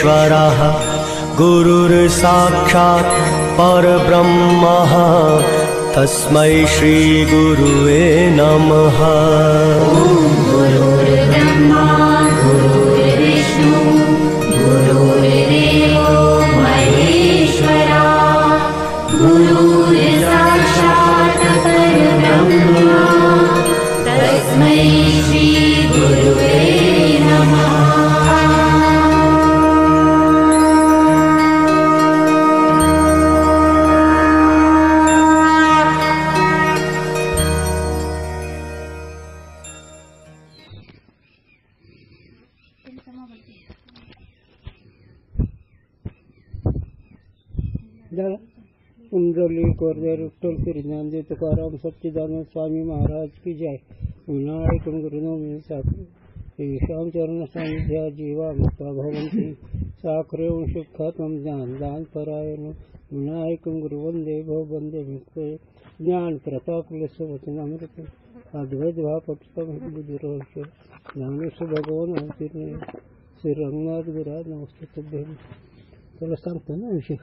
परमेश्वरः गुरुर्साक्षात् परब्रह्मः तस्मै श्री गुरुवे नमः। गुरुर्ब्रह्मा गुरुर्विष्णु गुरुर्देवो महेश्वरा गुरुर्साक्षात् परब्रह्मा तस्मै श्री गुरुवे नमः। कुंडली कोरदेर विठ्ठल श्री ज्ञानदेव तुकाराम सच्चिदानंद स्वामी महाराज की जय। विनायकं गुरुनोमी साखरे श्री श्यामचरण सानिध्या जीवा मुक्ता भवन्ति साखरे सुखात्मं ज्ञानदान परायण विनायकं गुरुवंदे भववंदे मुक्ते ज्ञान प्रताप वचनामृत अद्वैत भावपटस्तम बुद्धिरहस्य ज्ञानेश भगवान अवतीर्ण श्री रंगनाथ गुराज नमस्ते तुभ्यं। त्याला सांगतो ना विषय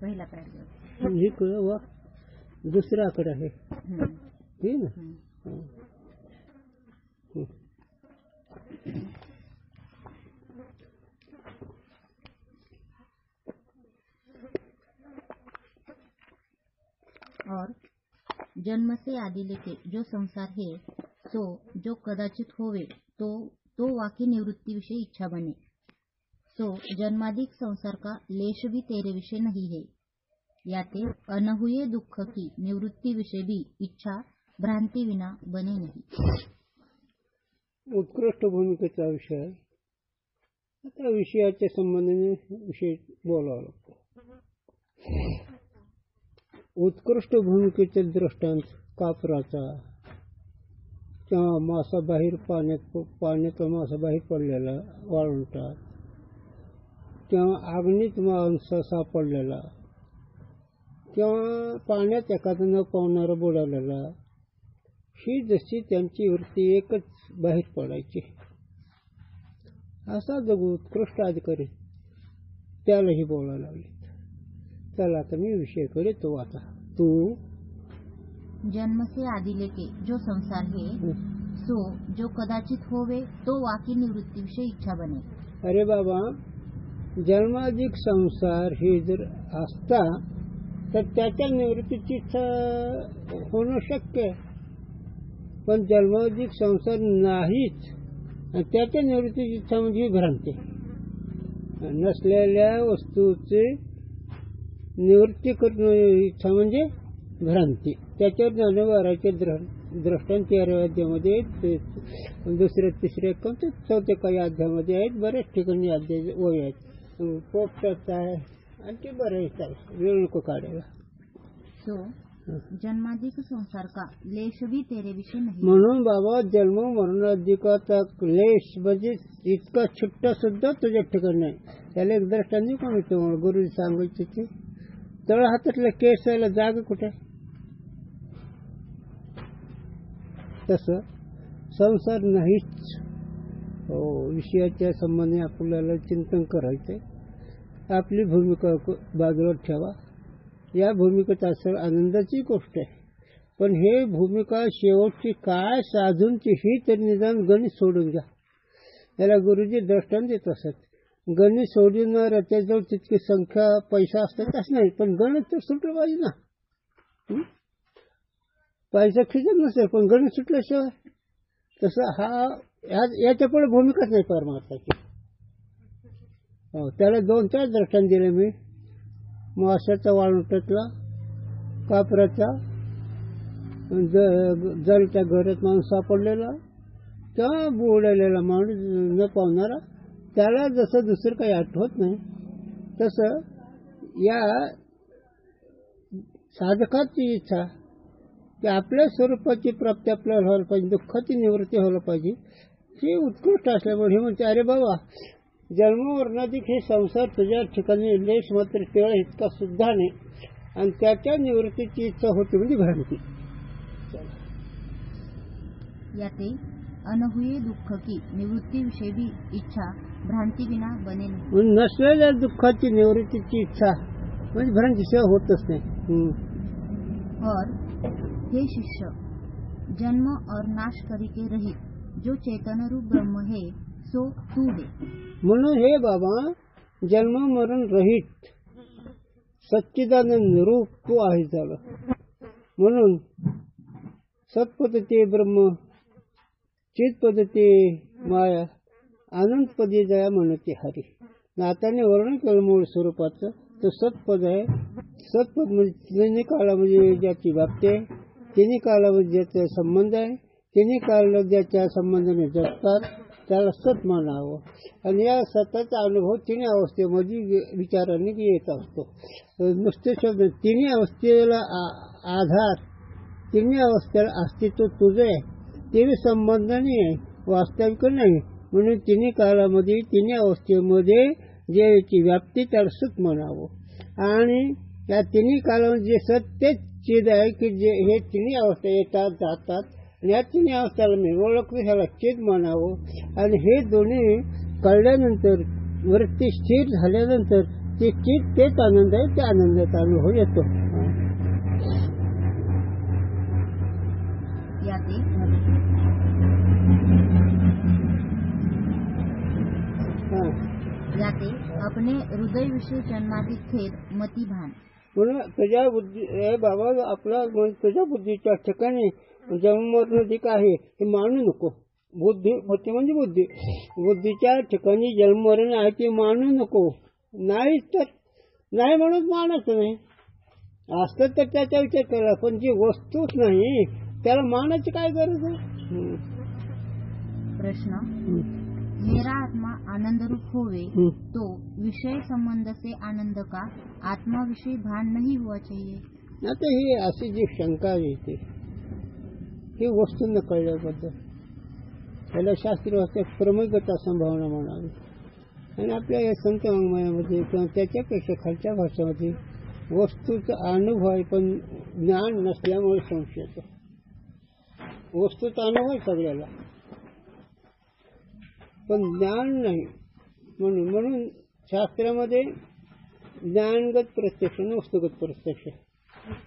पहिला ही वा दुसरा आकडा आहे हे ना। और जन्म से आदि लेके जो संसार है सो जो कदाचित होवे तो वाकी निवृत्ति विषय इच्छा बने। सो जन्मादिक संसार का लेश भी तेरे विषय नहीं है। याते अनहुए दुःख की निवृत्ति विषय भी इच्छा भ्रांती विना बने नहीं। उत्कृष्ट भूमिकेचा विषय आता विषयाच्या संबंधाने विषय बोलावा लागतो। उत्कृष्ट भूमिकेचे दृष्टांत कापराचा किंवा मासा बाहेर पाण्यात मासा बाहेर पडलेला वाळवंटात किंवा अग्नीत माणसा सापडलेला किंवा पाण्यात एखादा न पावणारा बुडालेला ही जशी त्यांची वृत्ती एकच बाहेर पडायची असा जो उत्कृष्ट अधिकारी त्यालाही बोलायला लागले। चला आता मी विषयाकडे तो आता तू जन्म से आदि लेके जो संसार है सो जो कदाचित होवे तो वाकी निवृत्ति विषय इच्छा बने। अरे बाबा जन्माधिक संसार हे जर असता तर त्याच्या निवृत्तीची इच्छा होणं शक्य आहे, पण जन्माधिक संसार नाहीच आणि त्याच्या निवृत्तीची इच्छा म्हणजे भ्रांती। नसलेल्या वस्तूची निवृत्ती करणं इच्छा म्हणजे भ्रांती। त्याच्यावर ज्ञानवाराचे दृष्टांत 13व्या अध्यायामध्ये दुसऱ्या तिसऱ्या कोणत्या चौथ्या काही अध्यायामध्ये आहेत, बऱ्याच ठिकाणी अध्याय ओळी आहेत। पोपटाचा आहे आणखी बरेच आहे, वेळ नको काढायला। सो जन्माधिक संसार का लेश भी तेरे विषय नहीं। म्हणून बाबा जन्म मरणाधिकाचा लेश म्हणजे इतका छुट्टा सुद्धा तुझ्या ठिकाणी नाही। त्याला एक दृष्टांत कोण येतो गुरुजी सांगायचे ते तळ हातातल्या केसाला जागा कुठे तसं संसार नाहीच। हो विषयाच्या संबंधी आपल्याला चिंतन करायचंय। आपली भूमिका बाजूला ठेवा। या भूमिकेत असं आनंदाची गोष्ट आहे, पण हे भूमिका शेवटची काय साधूनची ही तर निदान गणित सोडून घ्या। याला गुरुजी दृष्टांत देत असत। गणित सोडणार त्याजवळ तितकी संख्या पैसा असतात असं नाही, पण गणित तर सुटलं पाहिजे ना। पैसा खिचत नसेल पण गणित सुटल्याशिवाय तसं हा याच्या पुढे भूमिकाच नाही परमार्थाची। त्याला 2-4 दृष्टांत दिले मी। माशाचा वाळवंटातला, कापराचा, जलच्या घरात माणूस सापडलेला किंवा बुडालेला माणूस न पावणारा, त्याला जसं दुसरं काही आठवत नाही तसं या साधकाची इच्छा की आपल्या स्वरूपाची प्राप्ती आपल्याला व्हायला पाहिजे, दुःखाची निवृत्ती व्हायला पाहिजे, ही उत्कृष्ट असल्यामुळे हे म्हणते अरे बाबा जन्मवर्णाधिक हे संसार तुझ्या ठिकाणी लेश मात्र टिळा इतका सुद्धा नाही आणि त्याच्या निवृत्तीची इच्छा होती म्हणजे भ्रांती. याते अनहुये दुःख की निवृत्ती विषय भी इच्छा भ्रांती बिना बने नहीं. म्हणून नसलेल्या दुःखाची निवृत्तीची इच्छा म्हणजे भ्रांतीशिवाय होतच नाही. और हे शिष्य, जन्म और नाश करी के रहित जो चैतन्य रूप ब्रह्म है सो तू है. म्हणून हे बाबा, जन्म मरण रहित सच्चिदानंद रूप तू आहे झालं. म्हणून सत्पदते ब्रह्म, चितपदते माया, अनंतपदी जया म्हणते हरी. नाताने वर्णन केलं मूळ स्वरूपाचं. तो सत्पद आहे. सत्पद म्हणजे तिन्ही काळामध्ये ज्याची व्याप्ती आहे, तिन्ही काळामध्ये ज्याचा संबंध आहे, तिन्ही काळाला ज्याच्या संबंधाने जगतात त्याला सत म्हणावं. आणि या सताचा अनुभव तिन्ही अवस्थेमध्ये विचाराने येत असतो. नुसते शब्द तिन्ही अवस्थेला आधार, तिन्ही अवस्थेला अस्तित्व तुझं आहे, तिन्ही संबंधाने आहे, वास्तविक नाही. म्हणून तिन्ही काळामध्ये तिन्ही अवस्थेमध्ये ज्याची व्याप्ती त्याला सत म्हणावं. आणि या तिन्ही काळामध्ये जे सत्यच चिद आहे की जे हे तिन्ही अवस्था येतात जातात, आणि या तिन्ही अवस्थेला मी ओळखतो ह्याला चिद म्हणावं. आणि हे दोन्ही कळल्यानंतर, वृत्ती स्थिर झाल्यानंतर ते चिद तेच आनंद आहे, त्या आनंदाचा अनुभव येतो. याते अपने हृदय विषय जन्मादी खेद मती भान. म्हणून तुझ्या बुद्धी बाबा, आपला तुझ्या बुद्धीच्या ठिकाणी जन्ममरण आहे हे मानू नको. बुद्धी मती म्हणजे बुद्धी, बुद्धीच्या ठिकाणी जन्ममरण आहे ते मानू नको. नाही तर नाही म्हणून मानायचं नाही. असतं तर त्याचा विचार केला, पण जी वस्तूच नाही त्याला मानायची काय गरज आहे. प्रश्न, मेरा आत्मा आनंद रूप होवे तो विषय संबंध से आनंद का आत्मा विषय भान नहीं हुआ चाहिए. आता ही अशी जी शंका येते ही वस्तू न कळल्याबद्दल, त्याला शास्त्रीय भाषेत प्रमेयगता संभावना म्हणावी. आणि आपल्या या संत वाङ्मयामध्ये किंवा त्याच्यापेक्षा खालच्या भाषेमध्ये वस्तूचा अनुभव आहे, पण ज्ञान नसल्यामुळे संशय येतो. वस्तूचा अनुभव आहे सगळ्याला, पण ज्ञान नाही. म्हणून शास्त्रामध्ये ज्ञानगत प्रत्यक्ष आणि वस्तुगत प्रत्यक्ष.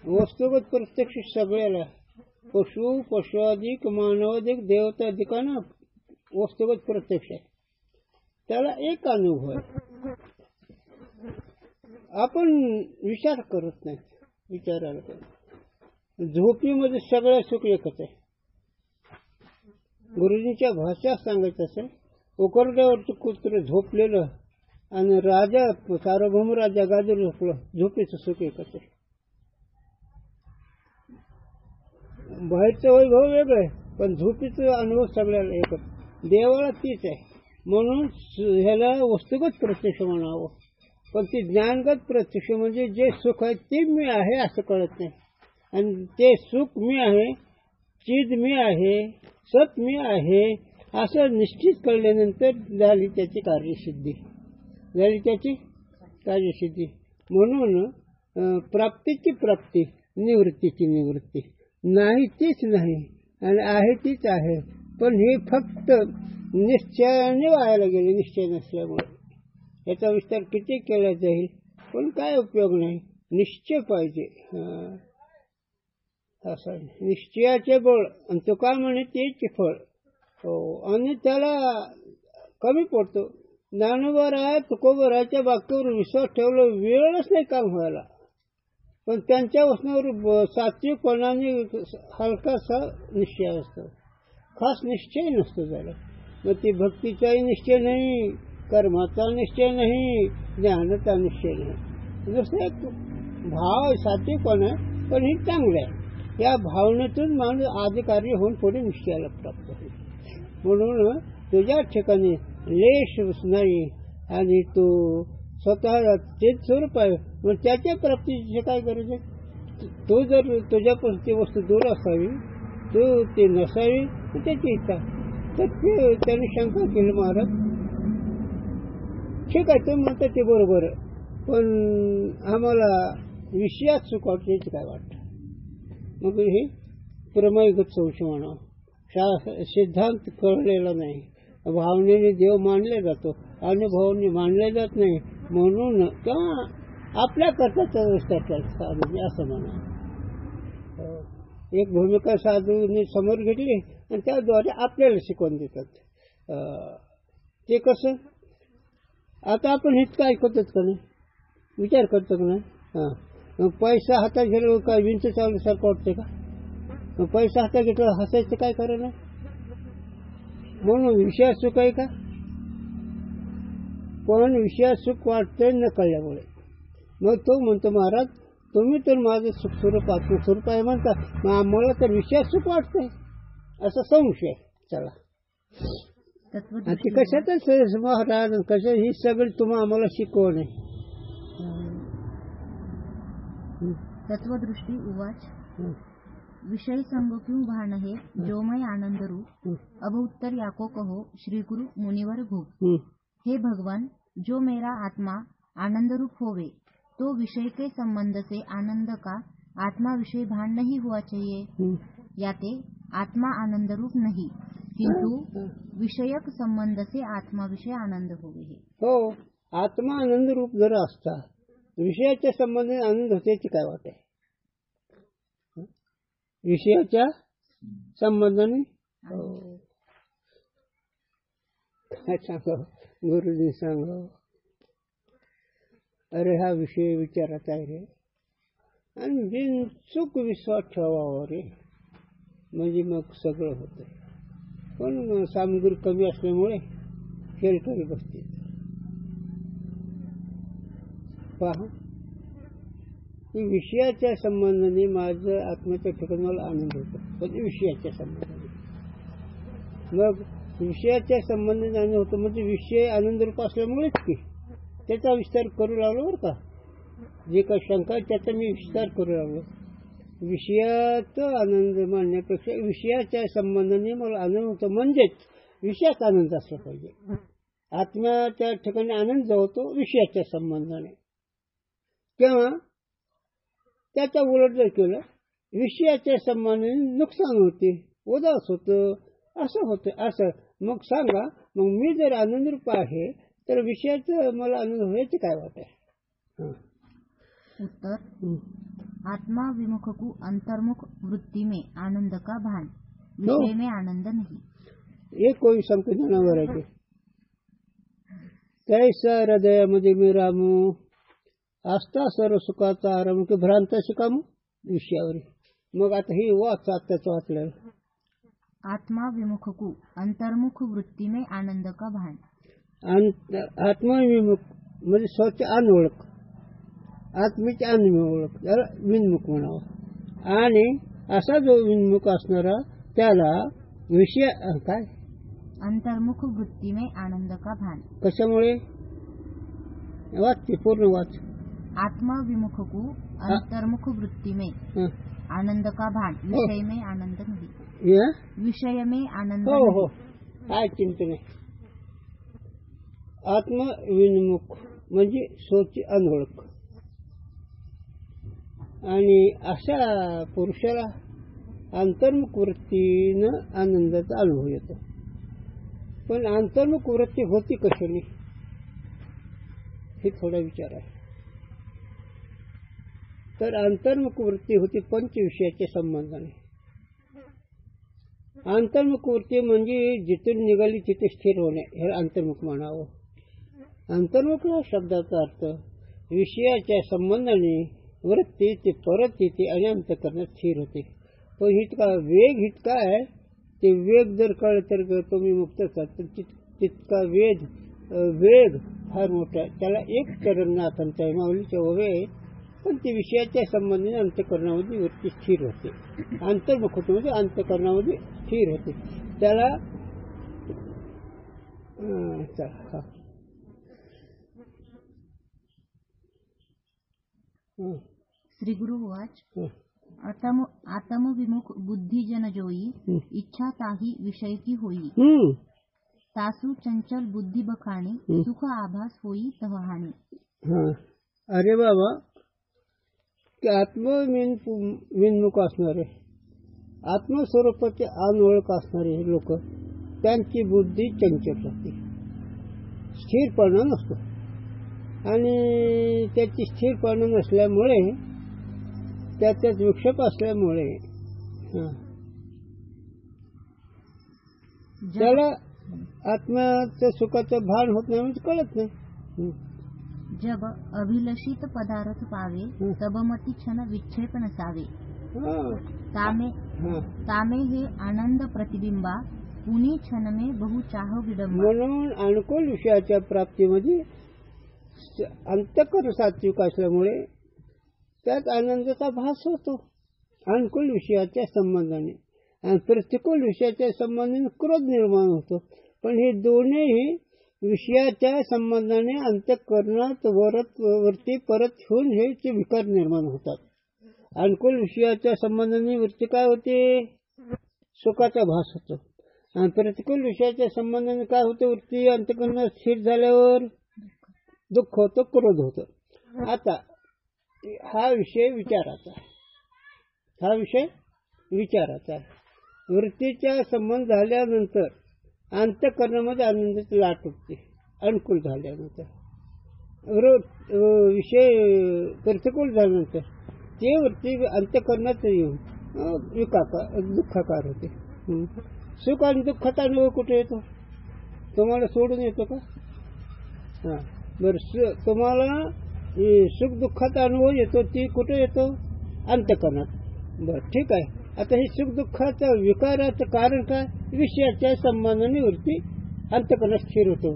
वस्तुगत प्रत्यक्ष सगळ्याला, पशुअधिक मानवाधिक देवता अधिकांना वस्तुगत प्रत्यक्ष आहे, त्याला एक अनुभव आहे. आपण विचार करत नाही, विचारायला पाहिजे. झोपीमध्ये सगळं सुख एकच आहे. गुरुजींच्या भाषा सांगायचं असेल, उकरड्यावरचं कुत्र झोपलेलं आणि राजा सार्वभौम राजा गाजर झोपलं, झोपेचं सुख एकच आहे. बाहेरचं वैभव वेगळं आहे, पण झोपेचा अनुभव सगळ्याला एकच. देवाला तीच आहे. म्हणून ह्याला वस्तुगत प्रत्यक्ष म्हणावं. पण ते ज्ञानगत प्रत्यक्ष म्हणजे जे सुख आहे ते मी आहे असं कळत नाही. आणि ते सुख मी आहे, चिद मी आहे, सत मी आहे असं निश्चित कळल्यानंतर झाली त्याची कार्यसिद्धी, झाली त्याची कार्यसिद्धी. म्हणून प्राप्तीची प्राप्ती, निवृत्तीची निवृत्ती. नाही तीच नाही आणि आहे तीच आहे, पण हे फक्त निश्चयाने व्हायला गेले. निश्चय नसल्यामुळे याचा विस्तार किती केला जाईल, पण काय उपयोग नाही. निश्चय पाहिजे. असं निश्चयाचे बळ, आणि तो काय म्हणे तेच फळ. आणि त्याला कमी पडतो. ज्ञानोबा तुकोबराच्या बाकीवर विश्वास ठेवला, वेळच नाही काम व्हायला. पण त्यांच्या वचनावर सात्विकपणाने हलकासा निश्चय असतो, खास निश्चय नसतो झाला. मग ती भक्तीचाही निश्चय नाही, कर्माचा निश्चय नाही, ज्ञानाचा निश्चय नाही. जसं एक भाव सात्विकपणा, पण हे चांगलं आहे. या भावनेतून माणूस अधिकारी होऊन पुढे निश्चयाला प्राप्त होईल. म्हणून तुझ्या ठिकाणी लेश नाही आणि तू स्वतः तेच स्वरूप आहे. मग त्याच्या प्राप्तीची काय गरज आहे. तू जर तुझ्यापासून ती वस्तू दूर असावी, तू ती नसावी, त्याची इच्छा. तर ते त्याने शंका केली, महाराज ठीक आहे तुम्ही म्हणता ते बरोबर, पण आम्हाला विषयात सुख वाटते याची काय वाटतं. मग हे प्रमेयगत संशय म्हणावं. सिद्धांत कळलेला नाही, भावनेने देव मानले जातो, अनुभवाने मानले जात नाही, म्हणून किंवा आपल्या करताचा साधू असं म्हणा. एक भूमिका साधूने समोर घेतली आणि त्याद्वारे आपल्याला शिकवून देतात. ते कसं, आता आपण हेच काय ऐकतच का नाही, विचार करतो का नाही. मग पैसा हातात गेलो काय विंच चालल्यासारखं वाटतं का. मग पैसा हातात घेतला हसायचं काय कारण आहे. म्हणून विषयात सुख आहे का, पण विषयात सुख वाटतंय न कळल्यामुळे. मग तो म्हणतो महाराज तुम्ही तर माझं सुखस्वरूप आत्मस्वरूप आहे म्हणता, मग मला तर विषयात सुख वाटतंय असा संशय. चला ते कशातच महाराज कसं ही सगळी तुम्हाला आम्हाला शिकवण आहे. तत्वदृष्टी उवाच विषय संग क्यों भान है जो मैं आनंद रूप अब उत्तर याको कहो श्री गुरु मुनिवर भूप. हे भगवान, जो मेरा आत्मा आनंद रूप होवे तो विषय के संबंध से आनंद का आत्मा विषय भान नहीं हुआ चाहिए. याते आत्मा आनंद रूप नहीं, किंतु विषयक संबंध से आत्मा विषय आनंद होवे. हो, आत्मा आनंद रूप जर असता विषयाच्या संबंधाने आनंद होते काय वाटते. विषयाच्या संबंधाने सांगा गुरुजी सांगा, अरे हा विषय विचारात आहे रे, आणि बिनचूक विश्वास ठेवावा रे, म्हणजे मग सगळं होतं. पण सामग्री कमी असल्यामुळे खेळ करी बसते. पहा, विषयाच्या संबंधाने माझं आत्म्याच्या ठिकाणी मला आनंद होतो, पण विषयाच्या संबंधाने. मग विषयाच्या संबंधाने आनंद होतो म्हणजे विषय आनंदरूप असल्यामुळेच की त्याचा विस्तार करू लागलो. बरं का, जे काही शंका आहे त्याचा मी विस्तार करू लागलो. विषयात आनंद मानण्यापेक्षा विषयाच्या संबंधाने मला आनंद होतो, म्हणजेच विषयात आनंद असला पाहिजे. आत्म्याच्या ठिकाणी आनंद जो होतो विषयाच्या संबंधाने, तेव्हा त्याच्या उलट जर केलं विषयाच्या संबंधाने नुकसान होते, उदास होतं, असं होतं. असं मग सांगा, मग मी जर आनंदरूप आहे तर विषयाचं मला आनंद व्हायचे काय वाट आहे. उत्तर आत्मा विमुख को अंतर्मुख वृत्ति में आनंद का भान, विषय में आनंद नहीं. एक कोई संकेत जनावर तैसा हृदयामध्ये मी रामू आस्था सर्व सुखाचा आराम की भ्रांत शिकामू विषयावर. मग आता ही वाच आत्ताच वाचलं. आत्मा विमुख को अंतर्मुख वृत्ति में आनंद का भान. आत्मविमुख म्हणजे स्वतः अनओळख, आत्मेची अनओळख त्याला विनमुख म्हणावं. आणि असा जो विनमुख असणारा त्याला विषय काय अंतर्मुख वृत्ति में आनंद का भान. कशामुळे वाच पूर्ण वाच. आत्मा विमुख को अंतर्मुख वृत्ति में आनंद का भान, विषय में आनंद नहीं. विषय में आनंद हो हो, काय चिंता नाही. आत्मविन्मुख म्हणजे स्वची अनओळख, आणि अशा पुरुषाला अंतर्मुख वृत्तीनं आनंदाचा अनुभव येतो. पण अंतर्मुख वृत्ती होती कशाने हे थोडा विचार आहे. तर अंतर्मुख वृत्ती होती पंचविषयाच्या संबंधाने. अंतर्मुख वृत्ती म्हणजे जिथून निघाली तिथे स्थिर होणे, हे अंतर्मुख म्हणावं. अंतर्मुख शब्दाचा अर्थ विषयाच्या संबंधाने वृत्ती ते परत येते आणि अंतःकरणात स्थिर होते. पण इतका वेग इतका आहे, ते वेग जर कळलं तर तुम्ही मुक्त तर तितका वेग फार मोठा. त्याला एक करण नाथांच्या माऊलीच्या ओवे आहे, पण ते विषयाच्या संबंधाने अंतःकरणामध्ये वृत्ती स्थिर होते. अंतर्मुख होते म्हणजे अंतःकरणामध्ये स्थिर होते. त्याला श्री गुरु वाच आत्म विमुख बुद्धि जन जोई, इच्छा ताही विषय की होई. तासु चंचल बुद्धि बखाणे, सुख आभास होई तह हानी. अरे बाबा, की आत्मविन्मुख असणारे, आत्मस्वरूपाचे अनओळख असणारे लोक, त्यांची बुद्धी चंचल राहते, स्थिरपणा नसतो. आणि त्याची स्थिरपणा नसल्यामुळे, त्याच्यात विक्षेप असल्यामुळे त्याला आत्म्याच्या सुखाचं भान होत नाही, म्हणजे कळत नाही. जब अभिलषित पदार्थ पावे तब मती क्षण विक्षेप नसावे. तामे हे आनंद प्रतिबिंबा पुनी क्षण में बहु चाह विडंबा. म्हणून अनुकूल विषयाच्या प्राप्तीमध्ये अंतःकरण सात्विक असल्यामुळे त्यात आनंदाचा भास होतो अनुकूल विषयाच्या संबंधाने, आणि प्रतिकूल विषयाच्या संबंधाने क्रोध निर्माण होतो. पण हे दोन्ही विषयाच्या संबंधाने अंतःकरणात वरती परत होऊन हे विकार निर्माण होतात. अनुकूल विषयाच्या संबंधाने वृत्ती काय होते? सुखाचा भास होतो. आणि प्रतिकूल विषयाच्या संबंधाने काय होते? वृत्ती अंतःकरणात स्थिर झाल्यावर दुःख होतं, क्रोध होतं. आता हा विषय विचाराचा आहे. वृत्तीचा संबंध झाल्यानंतर अंतःकरणामध्ये आनंदाची लाट उठते अनुकूल झाल्यानंतर. विषय प्रतिकूल झाल्यानंतर ते वृत्ती अंतःकरणात येऊन दुःखाकार होते. सुख आणि दुःखाचा अनुभव कुठे येतो? तुम्हाला सोडून येतो का? बरं, तुम्हाला सुख दुःखाचा अनुभव येतो, ती कुठे येतो? अंतःकरणात. बरं, ठीक आहे. आता हे सुख दुःखाचं विकाराचं कारण काय? विषयाच्या संबंधाने वृत्ती अंतःकरणात स्थिर होतो.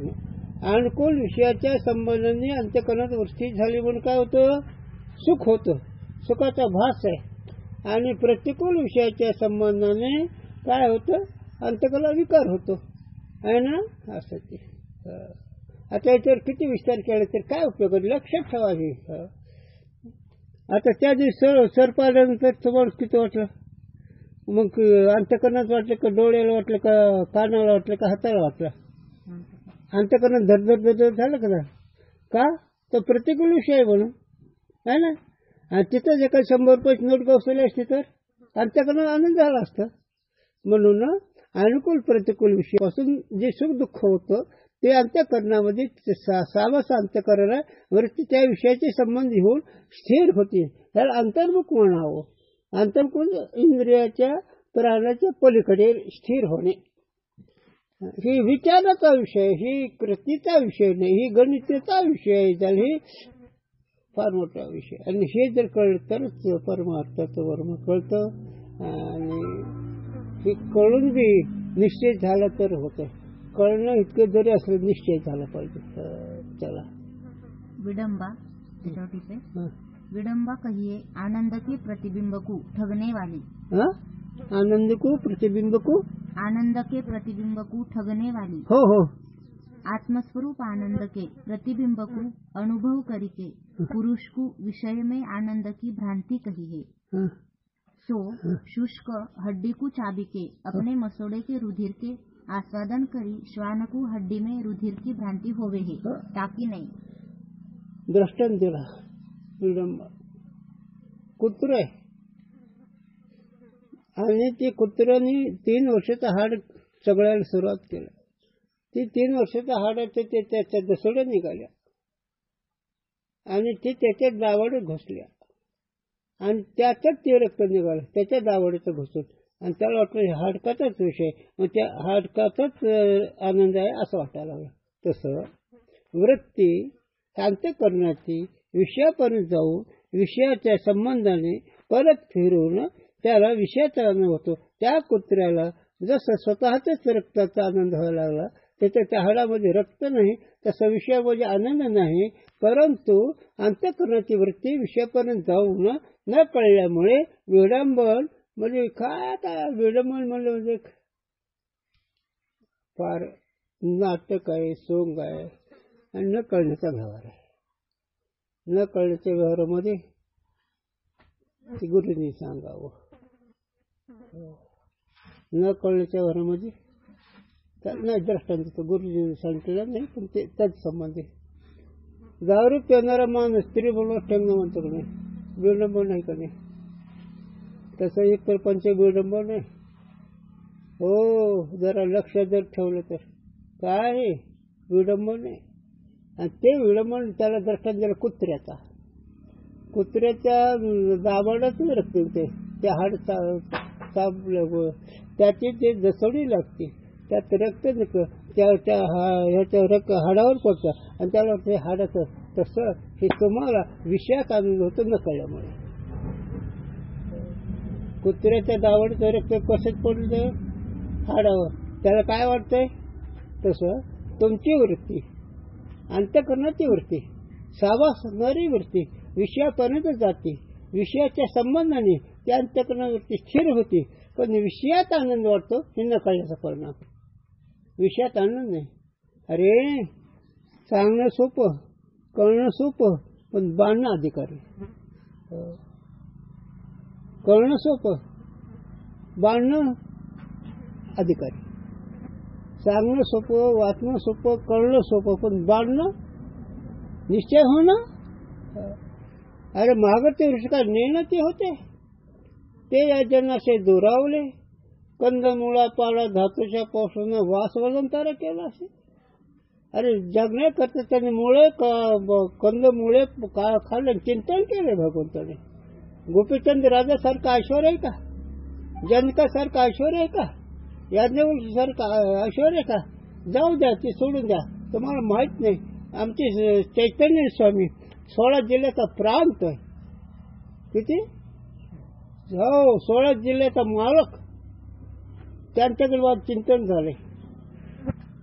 अनुकूल विषयाच्या संबंधाने अंतःकरणात वृत्ती झाली म्हणून काय होतं? सुख होतं, सुखाचा भास आहे. आणि प्रतिकूल विषयाच्या संबंधाने काय होतं? अंतःकरणाला विकार होतो, आहे ना? असं ते. आता याच्यावर किती विस्तार केला तर काय उपयोग? लक्षात ठेवावे. आता त्या दिवशी सर्प आल्यानंतर तुम्हाला किती वाटलं? मग अंतःकरणात वाटलं का, डोळ्याला वाटलं का, कानाला वाटलं का, हाताला वाटलं? अंतःकरणात धडधड झालं का? तर प्रतिकूल विषय आहे म्हणून, आहे ना? आणि तिथं जे काही 100 रुपयाची नोट गवसली असते तर अंतःकरणात आनंद झाला असता. म्हणून अनुकूल प्रतिकूल विषयापासून जे सुख दुःख होतं ते अंतःकरणामध्ये सावस अंतःकरण वरती त्या विषयाचे संबंध होऊन स्थिर होते. त्याला अंतर्मुख म्हणावं. अंतर्मुख इंद्रियाच्या प्राणाच्या पलीकडे स्थिर होणे. ही विचाराचा विषय, ही कृतीचा विषय नाही, ही गणिताचा विषय आहे. ही फार मोठा विषय. आणि हे जर कळलं तरच परमार्थाचं वर्म कळतं. आणि हे कळून बी निश्चय झाला तर होतं. कळणं इतकं जरी असलं, निश्चय झाला पाहिजे. चला. विडंबा विडंबा कहिए आनंद के प्रतिबिंब को ठगने वाली. आनंद को प्रतिबिंब को, आनंद के प्रतिबिंब को ठगने वाली. हो. आत्मस्वरूप आनंद के प्रतिबिंब को अनुभव करके पुरुष को विषय में आनंद की भ्रांति कही है. सो शुष्क हड्डी को चाबी के अपने मसोड़े के रुधिर के आस्वादन करी श्वान को हड्डी में रुधिर की भ्रांति होवे है, ताकि नहीं. दृष्टांत दिला. विडंबा कुत्र आहे आणि ती कुत्र्याने 3 वर्षाचं हाड सगळ्याला सुरुवात केलं. ती 3 वर्षाच्या हाडाच्या ते त्याच्या दसोड्या निघाल्या आणि ते त्याच्या दावडे घुसल्या आणि त्याच्यात ते रक्त निघालं त्याच्या दावडीचं घुसून. आणि त्याला वाटलं हाडकाचाच विषय, मग त्या हाडकाचाच आनंद आहे असं वाटायला लागलं. तसं वृत्ती अंतःकरणाची विषयापर्यंत जाऊन विषयाच्या संबंधाने परत फिरून त्याला विषयाचा आनंद होतो. त्या कुत्र्याला जसं स्वतःच्याच रक्ताचा आनंद व्हायला लागला, त्याच्या हाडामध्ये रक्त नाही, तसा विषयामध्ये आनंद नाही. परंतु अंतःकरणाची वृत्ती विषयापर्यंत जाऊन न कळल्यामुळे विडंबन म्हणजे काय? आता विडंबन म्हणलं म्हणजे फार नाटक आहे, सोंग आहे आणि न कळण्याचा व्यवहार आहे. न कळण्याच्या व्यवहारामध्ये ते गुरुनी सांगावं. न कळण्याच्या व्यवहारामध्ये नाही दृष्टांत तो गुरुजींनी सांगितलेला नाही, पण ते त्याच संबंधी. दारू पिणारा माणूस स्त्री म्हणून ठेवणं म्हणतो नाही, विडंबन नाही का नाही? तसं एक प्रपंच विडंबन आहे. हो, जरा लक्ष जर ठेवलं तर काय आहे विडंबन आहे. आणि ते विडंबन त्याला दृष्टांत दिला कुत्र्याच्या दाबाडाच रक्त ते हाड चाबलं, त्याची ते जसवडी लागते, त्यात रक्त ह्याच्या हाडावर पडतं आणि त्याला ते हाडाचं. तसं हे तुम्हाला विषयात आनंद होतो न कळल्यामुळे. कुत्र्याच्या दाबाडाचं रक्त कसं पडलं हाडावर, त्याला काय वाटतंय? तसं तुमची वृत्ती, अंतःकरणाची वृत्ती, सावासणारी वृत्ती विषयापर्यंत जाते. विषयाच्या संबंधाने त्या अंतःकरणावरती स्थिर होती. पण विषयात आनंद वाटतो हे न कळण्याचा परिणाम. विषयात आनंद नाही. अरे सांगणं सोपं, कळणं सोपं, पण बांधणं अधिकारी. कळणं सोपं, बांधणं अधिकारी. सांगणं सोपं, वाचणं सोपं, कळणं सोपं, पण बांधणं निश्चय होणं. अरे मागं ते ऋषिका नेणं ते होते, ते या जनाशे दुरावले. कंदमुळा पाला धातूच्या पावसानं वास वलंतारा केला असे. अरे जगण्याकरता त्याने मुळे कंदमुळे खाल्लं, चिंतन केले भगवंताने. गोपीचंद राजासारखा ऐश्वर्य आहे का? जनकासारखा ऐश्वर्य आहे का? याज्ञवल्क्यासारखा ऐश्वर्य का? जाऊ द्या, ते सोडून द्या. तुम्हाला माहित नाही, आमचे चैतन्य स्वामी 16 जिल्ह्याचा प्रांत आहे. किती? हो, 16 जिल्ह्याचा मालक. त्यांच्याकडे चिंतन झाले.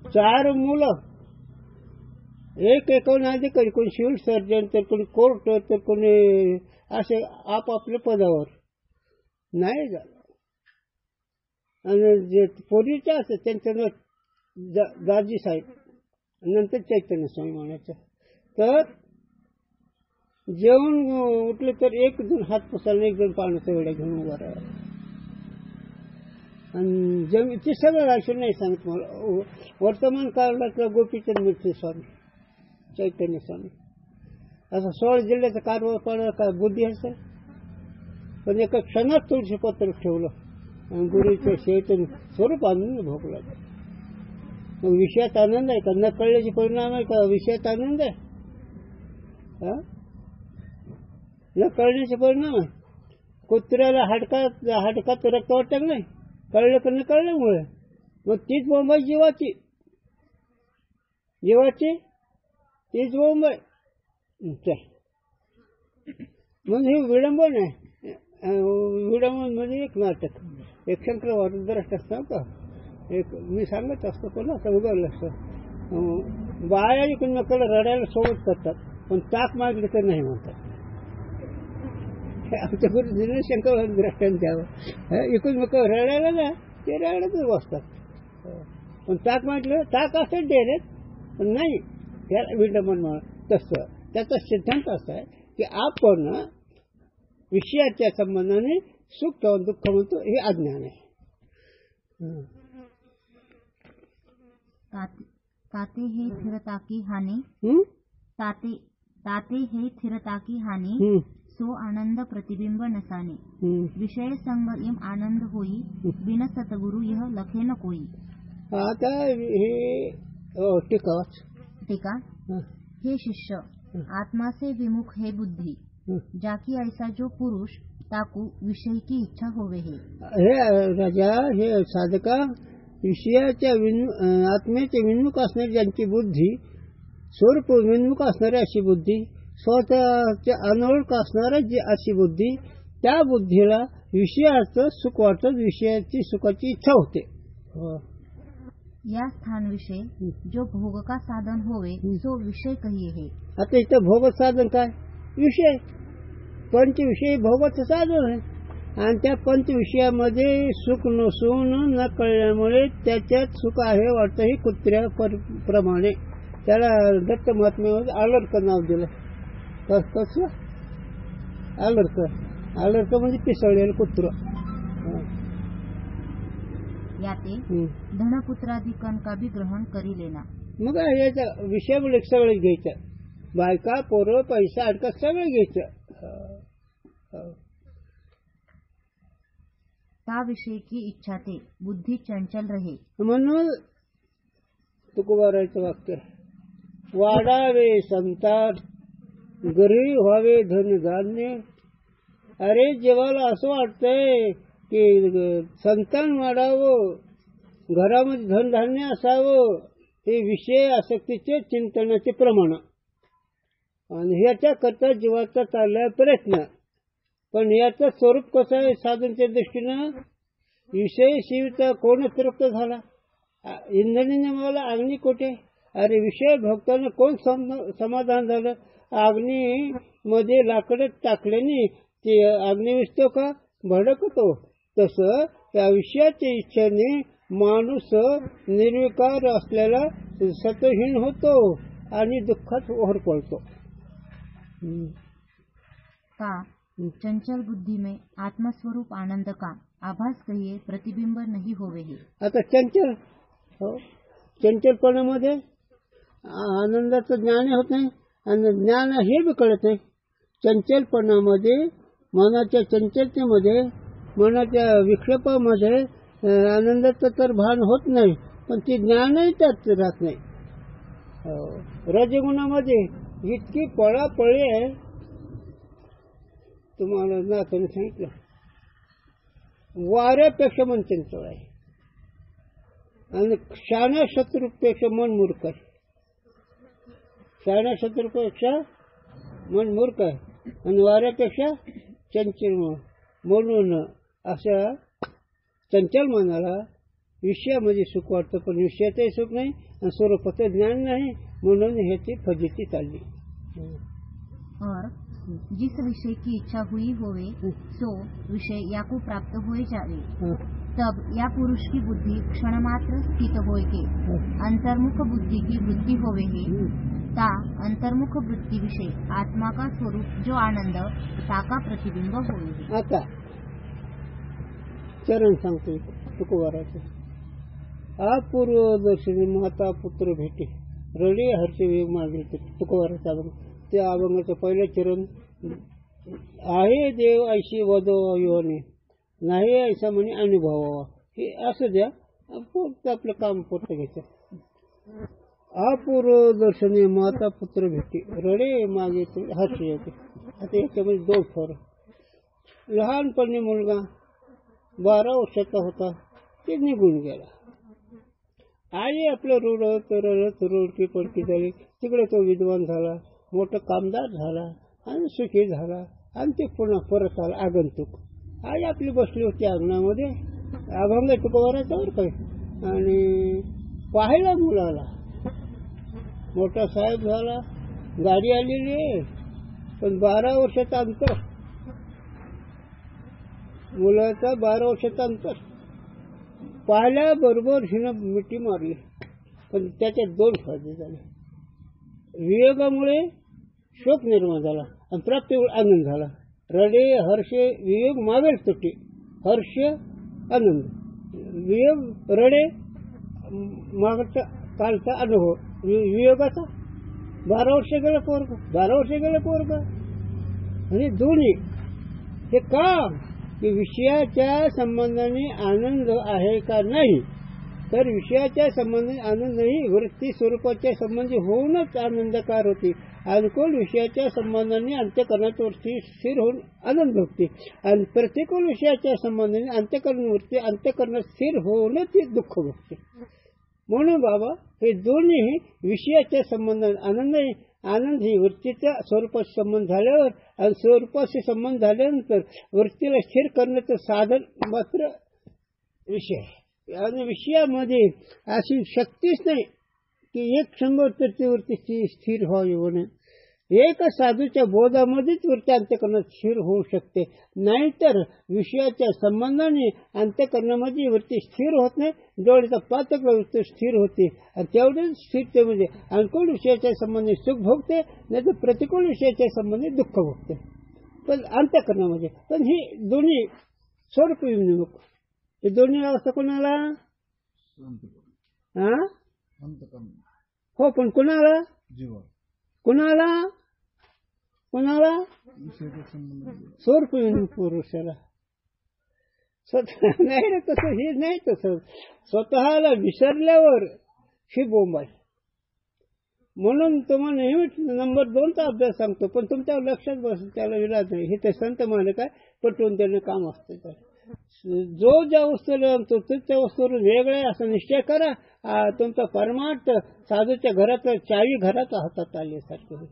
4 मुलं, एक अधिकारी, कोणी सिव्हिल सर्जन, तर कोणी कोर्ट, तर कोणी असे आपापल्या पदावर. नाही झालं. आणि जे पूर्वीचे असते त्यांचं नाव दाजी साहेब, नंतर चैतन्य स्वामी म्हणायचं. तर जेवण उठले तर एक जण हात पुसायला, एक जण पाण्याचा वेळा घेऊन उभा राहा. आणि जमीचे सगळं राशन नाही सांगत मला. वर्तमान काळातला गोपीचंद मिरचे स्वामी, चैतन्य स्वामी, असं 16 जिल्ह्याचा कारभार पडला का बुद्धी असेल. पण एका क्षणात तुळशी पत्र ठेवलं आणि गुरुच्या चैतन्य स्वरूप आनंद भोगला. मग विषयात आनंद आहे का? न कळल्याचे परिणाम आहे का? विषयात आनंद आहे, न कळण्याचे परिणाम आहे. कुत्र्याला हाडकात रक्त वाटत नाही, कळलं का न कळल्यामुळे. मग तीच बोंब आहे जीवाची तीच बोंब आहे. मग हे विडंबन आहे. विडंबन म्हणजे एक नाटक, एक शंकरवाद द्रष्ट असतं का. एक मी सांगत असतो पण असं उगारलं असतं. बाया इकडून नकल रडायला सोबत करतात, पण ताक मागले तर नाही म्हणतात. आमच्या गुरुजीने शंकरवाद द्रष्टांत द्यावं. इकडून नकल रडायला ना, ते रडतच बसतात. पण ताक मागलं, ताक असं डेरेत, पण नाही, त्याला विडंबन म्हणा. तसं त्याचा सिद्धांत असा आहे की आपण विषयाच्या संबंधाने सुख किंवा दुःख म्हणतो, हे अज्ञान आहे. ताते हे थिरताकी हानी, सो आनंद प्रतिबिंब नसाने. विषय संग इम आनंद होई, बिन सतगुरु यह लखे न कोई. आता हे टीका. हे शिष्य, आत्मा से विमुख है बुद्धि, जाकी ऐसा जो पुरुष ताकू विषय की इच्छा होवे हे. राजा, हे साधका, विषयाच्या आत्म्याच्या विन्मुख असणारी ज्यांची बुद्धी, स्वरूप विन्मुख असणारी अशी बुद्धी, स्वतःच्या अनोळख असणारी जी अशी बुद्धी, त्या बुद्धीला विषयाचं सुख वाटत, विषयाची सुखाची इच्छा होते. या स्थान विषय जो भोग का साधन होवे, सो विषय कहिए हे. आता इथं भोग साधन काय? विषय. पंचविषयी भोगाचं साधन आहे. आणि त्या पंचविषयामध्ये सुख नसून न कळल्यामुळे त्याच्यात सुख आहे वाटतं. ही कुत्र्या प्रमाणे त्याला दत्त महात्म्यामध्ये आलर्क नाव दिलं. कसं? आलर्क म्हणजे पिसळलेलं कुत्र. याते धनपुत्राधिकन का भी ग्रहण करी लेना. मग याचा विषय सगळं घ्यायचं. बायका, पोरं, पैसा, अडका सगळं घ्यायचं. त्या विषय की इच्छा ते बुद्धी चंचल रहे. म्हणून तुकोबारायचं वाक्य, वाढावे संतान घरी व्हावे धन धान्य. अरे जीवाला असं वाटतंय की संतान वाढावं, घरामध्ये धनधान्य असावं, हे विषय आसक्तीचे चिंतनाचे प्रमाण आणि ह्याच्या करता जीवाचा चाललाय प्रयत्न. पण याचं स्वरूप कसं आहे साधनच्या दृष्टीनं, विषय शिवता कोण तृप्त झाला, इंद्रियाने मला अग्नी कुठे, अरे विषय भक्तांना कोण समाधान झालं. अग्नी मध्ये लाकडं टाकल्याने ते अग्नी विसतो का, भडकतो. तसं त्या विषयाच्या इच्छेने माणूस निर्विकार असलेला सतहीन होतो आणि दुःखात ओहर पडतो. का चंचल बुद्धि में आत्मस्वरूप आनंद का आभास कहिए प्रतिबिंब नहीं होवे हे. आता चंचल चंचलपणामध्ये आनंदाचं ज्ञान होत नाही आणि ज्ञान हे बी कळत नाही. चंचलपणामध्ये, मनाच्या चंचलतेमध्ये, मनाच्या विक्षेपामध्ये आनंदाचं तर भान होत नाही, पण ते ज्ञानही त्यात राहत नाही. रजगुणामध्ये इतकी पळापळी आहे, तुम्हाला नाथाने सांगितलं, वाऱ्यापेक्षा मन चंचल आहे आणि शहाण्या शत्रूपेक्षा मन मूर्ख आहे. शहाण्या शत्रूपेक्षा मन मूर्ख आहे आणि वाऱ्यापेक्षा चंचल. म्हणून अशा चंचल मनाला विषयामध्ये सुख वाटतं, पण विषयाचंही सुख नाही आणि स्वरूपाचं ज्ञान नाही, म्हणून ह्याची फजिती चालली. और जिस विषय की इच्छा हुई होवे सो विषय या को प्राप्त होए जावे. तब या पुरुष की बुद्धि क्षण मात्र स्थित होए के अंतर्मुख बुद्धि की वृत्ति होवे है. ता अंतर्मुख वृत्ति विषय आत्मा का स्वरूप जो आनंद ताका प्रतिबिंब होवे. आता चरण सांगतो तुकोबाराचं, अपूर्व दर्शनी माता पुत्र भेटे रडे हर्ष वेग मागेल. तुकोबाराचा अभंग, त्या अभंगाचं पहिलं चरण, आहे देव ऐशी वदो योने नाही ऐसा म्हणे अनुभवावा. हे असं द्या, आपलं काम पोट घ्यायचं. अपूर्व दर्शनी माता पुत्र भेटे रडे मागे हर्ष येते. आता याच्यामध्ये दोन फरक. लहानपणी मुलगा 12 वर्षाचा होता, ते निघून गेला. आई आपलं रडत रडत रोडकी पडकी झाली. तिकडे तो विद्वान झाला, मोठा कामदार झाला आणि सुखी झाला आणि ते पुन्हा परत आला आगंतुक. आई आपली बसली होती अंगणामध्ये, अभंग तुकोबाराच्यावर काय, आणि पाहायला मुलाला मोठा साहेब झाला, गाडी आलेली आहे, पण 12 वर्षाचा अंतर, मुलाचा 12 वर्षाचा अंतर. पाहिल्याबरोबर हिनं मिठी मारली, पण त्याच्यात 2 फायदे झाले. वियोगामुळे शोक निर्माण झाला आणि प्राप्तीमुळे आनंद झाला. रडे हर्षे वियोग मावेल तुटे, हर्ष आनंद. वियोग रडे मागचा कालचा अनुभव, वियोगाचा 12 वर्ष गेलं पोरग, 12 वर्ष गेलं पोरग. आणि दोन्ही हे का, की विषयाच्या संबंधाने आनंद आहे का नाही, तर विषयाच्या संबंधी आनंद नाही, वृत्ती स्वरूपाच्या संबंधी होऊनच आनंदकार होती. अनुकूल विषयाच्या संबंधाने अंतःकरणाची वृत्ती स्थिर होऊन आनंद होते आणि प्रतिकूल विषयाच्या संबंधाने अंतःकरण वृत्ती अंतःकरणात स्थिर होऊनच ते दुःख भोगते. म्हणून बाबा हे दोन्ही विषयाच्या संबंधाने आनंद आहे. आनंद ही वृत्तीच्या स्वरूपाशी संबंध झाल्यावर आणि स्वरूपाशी संबंध झाल्यानंतर वृत्तीला स्थिर करण्याचं साधन मात्र विषय आहे. आणि विषयामध्ये अशी शक्तीच नाही की एक 100 तर ती वृत्ती स्थिर व्हावी म्हणून. एका साधूच्या बोधामध्येच वृत्ती अंतःकरणात स्थिर होऊ शकते, नाहीतर विषयाच्या संबंधाने अंतःकरणामध्ये वृत्ती स्थिर होत नाही. डोळ्याचा पातक वृत्ती स्थिर होते आणि तेवढेच स्थिरते म्हणजे अनुकूल विषयाच्या संबंधी सुख भोगते, नाही तर प्रतिकूल विषयाच्या संबंधी दुःख भोगते. पण अंतःकरणामध्ये पण ही दोन्ही स्वरूप विमुख, हे दोन्ही अवस्था कोणाला, हो पण कोणाला, कोणाला कोणाला? स्वरूप पुरुषाला. स्वतः नाही रे तसं, हे नाही तसं. स्वतःला विसरल्यावर ही बोंब आहे. म्हणून तुम्हाला नेहमी नंबर 2चा अभ्यास सांगतो, पण तुमच्या लक्षात बस, त्याला विलाज नाही. हे ते संत म्हणे काय पटवून देणं काम असतं. तर जो ज्या वस्तूला आणतो त्या वस्तूवर वेगळे असं निश्चय करा. तुमचा परमार्थ साधूच्या घराचा चावी घरात हातात आल्यासारखे होईल.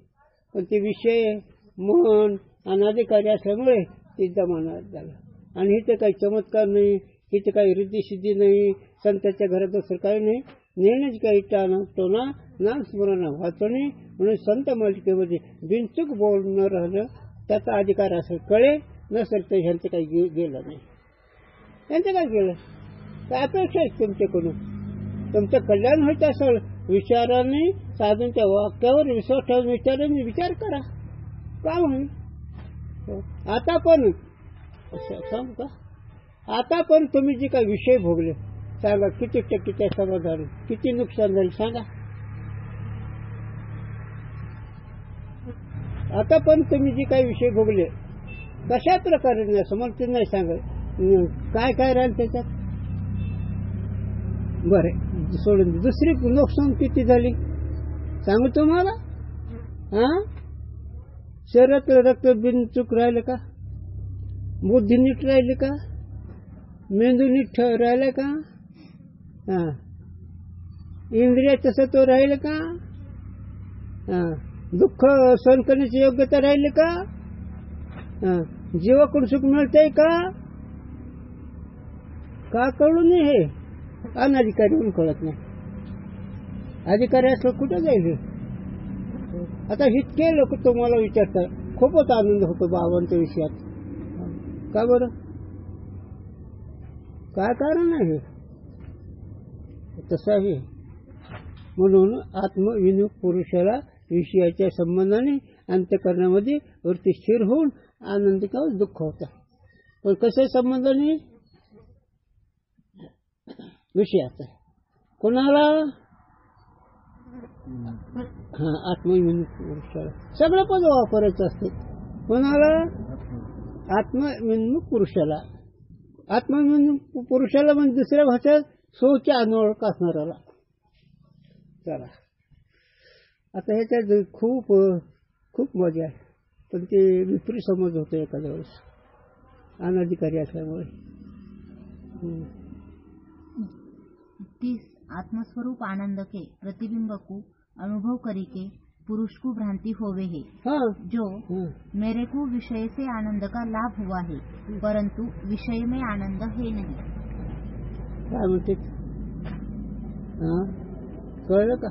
पण ते विषय मन अनाधिकारी असल्यामुळे ते जमाना झाला. आणि इथे काही चमत्कार नाही, इथे काही रिद्धी नाही, संतांच्या घरात असं काही नाही. नेहमीच काही टोना नाम स्मरण वाचणे म्हणून संत मालिकेमध्ये बिनचूक बोलणं राहिलं त्याचा अधिकार असेल, कळे नसेल तर ह्यांचं काही गेलं नाही. यांचं काय गेलं? काय अपेक्षा आहे तुमच्याकडून? तुमचं कल्याण होत असेल विचाराने, साधूंच्या वाक्यावर विश्वास ठेवून विचाराने विचार करा, काय होईल. आता पण सांगू का, आता पण तुम्ही जे काही विषय भोगले सांगा, किती टक्के त्या समाधान, किती नुकसान झालं सांगा. आता पण तुम्ही जे काही विषय भोगले कशा प्रकारे नाही समजते नाही सांगा, काय काय राहील त्याच्यात. बरं सोडून दुसरी नुकसान किती झाली सांगू तुम्हाला. शरीरात रक्त बिनचूक राहिलं का? बुद्धी नीट राहिली का? मेंदू नीट राहिला का? इंद्रिय तसं तो राहिलं का? दुःख सहन करण्याची योग्यता राहिली का? जीवाकडून सुख मिळतंय का? का कळू नये हे अनधिकारी म्हणून कळत नाही. अधिकारी असलं कुठं जाईल. आता इतके लोक तुम्हाला विचारतात, खूपच आनंद होतो बाबांच्या विषयात. का बरं? काय कारण आहे तसं आहे. म्हणून आत्मविमुख पुरुषाला विषयाच्या संबंधाने अंतःकरणामध्ये वृत्ती स्थिर होऊन आनंद किंवा दुःख होतं. पण कसे संबंधाने? विषयाचा. कोणाला? आत्मविमुख पुरुषाला. सगळं पद वापरायचं असते. कोणाला? आत्मविमुख पुरुषाला. आत्मविमुख पुरुषाला म्हणजे दुसऱ्या भाषेत सोच्या अनोळख असणाऱ्याला. चला आता ह्याच्यात खूप खूप मजा आहे, पण ते विपरीत समज होतो एखाद्या वेळेस अनधिकारी असल्यामुळे. 30 आत्मस्वरूप आनंद के प्रतिबिंब को अनुभव करिके पुरुष को भ्रांति होवे है, जो मेरे को विषय से आनंद का लाभ हुआ है, परंतु विषय में आनंद है नहीं. काय म्हणते? कळलं का?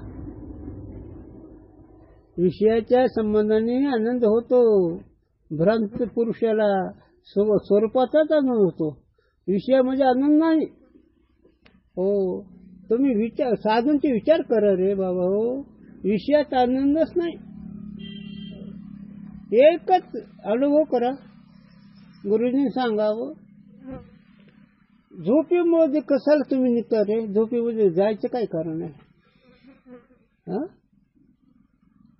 विषयाच्या संबंधाने आनंद होतो. भ्रांत पुरुषाला स्वरूपाचाच आनंद होतो, विषयामध्ये आनंद नाही. हो, तुम्ही विचार साधूंचे विचार करा रे बाबा. हो, विषयात आनंदच नाही. एकच अनुभव करा. गुरुजींनी सांगावं, झोपेमध्ये कशाला तुम्ही निघता रे? झोपेमध्ये जायचं काय कारण आहे?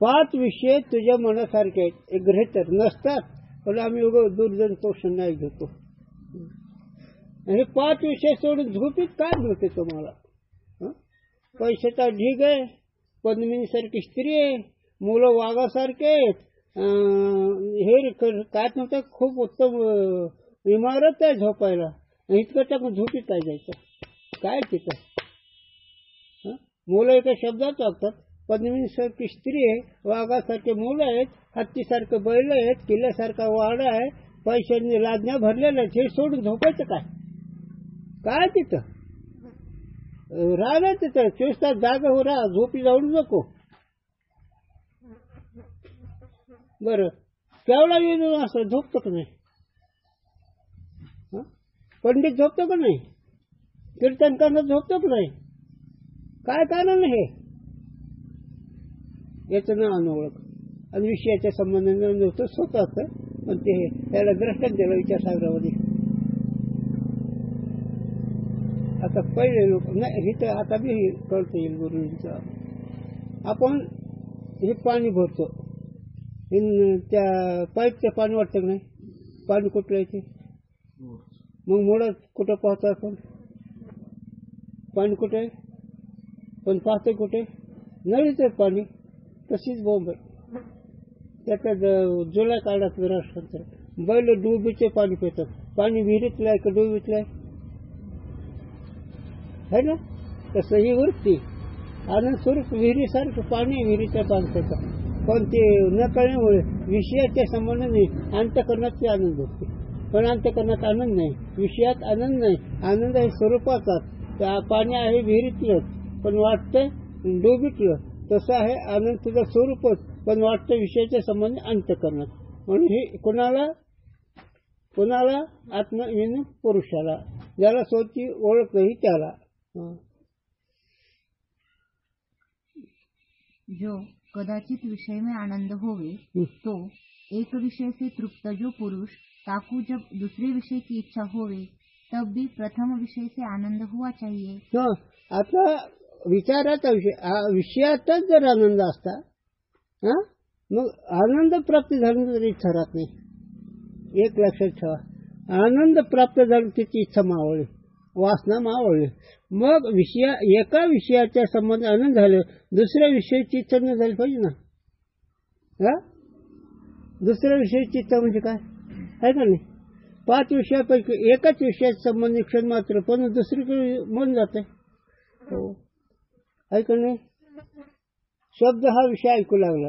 5 विषय तुझ्या मनासारखे आहेत, एक ग्रहित नसतात, पण आम्ही उगाच दुर्जन पोषण नाही घेतो. हे 5 विषय सोडून झोपीत काय मिळते तुम्हाला? पैशाचा ढीग आहे, पद्मिनीसारखी स्त्री आहे, मुलं वाघासारखे आहेत, हे काय नव्हतं, खूप उत्तम इमारत आहे झोपायला. इतकं टाकून झोपीत काय जायचं? काय तिथं? मुलं एका शब्दात वागतात. पद्मिनीसारखी स्त्री आहे, वाघासारखे मुलं आहेत, हत्तीसारखं बैल आहेत, किल्ल्यासारखा वाडा आहे, पैशांनी लादण्या भरलेल्या आहेत. हे सोडून झोपायचं काय? काय तिथं राहिलं? तिथं 24 तास जागा हो राहा, झोपी जाऊ नको. बरं, केवढा येऊन असं झोपतो का नाही? पंडित झोपतो का नाही? कीर्तन करणं झोपतो का नाही? काय कारण हे? याचं नाव अनोळख आणि विषयाच्या संबंधाने नव्हतं स्वतःच, पण ते त्याला द्रष्टांत दिला विचारसागरामध्ये. आता पहिले लोक नाही, हे तर आता बी कळतं येईल गुरुजींचं. आपण हे पाणी भरतो, त्या पाईपचं पाणी वाटतं की नाही, पाणी कुठलं येते, मग मोडात कुठं पाहतो आपण, पाणी कुठे पण पाहतो कुठे, नळीचं पाणी. तशीच बोंब आहे. त्याचा जुला काढात राष्ट्रांतर बैल डुबीचे पाणी पितात. पाणी विहिरीतलं आहे का डुबीतलं आहे ना, तसं ही वृत्ती आनंद स्वरूप विहिरीसारखं पाणी, विहिरीच्या पाणसाचं. पण ते न कळण्यामुळे विषयाच्या संबंधाने अंतःकरणात ते आनंद होते, पण अंतःकरणात आनंद नाही, विषयात आनंद नाही. आनंद आहे स्वरूपाचा, पाणी आहे विहिरीतलं पण वाटतं डोबीतलं. तसं आहे आनंद तुझं स्वरूपच, पण वाटतं विषयाच्या संबंधी अंतःकरणात. म्हणून हे कोणाला आत्मविन पुरुषाला, ज्याला स्वतःची ओळख नाही त्याला. जो कदाचित विषय में आनंद होवे तो एक विषय से तृप्त जो पुरुष, ताकू जब दूसरे विषय की इच्छा होवे तब भी प्रथम विषय से आनंद हुआ चाहिए. आता विचाराचा विषयातच जर आनंद असता, मग आनंद प्राप्त झाल्यानंतर तरी इच्छा राहत नाही. एक लक्षात ठेवा, आनंद प्राप्त झाला त्याची इच्छा मावळली, वासना मावळली. मग एका विषयाच्या संबंध आनंद झाले, दुसऱ्या विषयाची इच्छा न झाली पाहिजे ना. दुसऱ्या विषयाची इच्छा म्हणजे काय आहे का नाही. 5 विषयापैकी एकाच विषयाचा संबंध क्षण मात्र, पण दुसरीकडे मन जाते. हो आहे का नाही. शब्द हा विषय ऐकू लागला,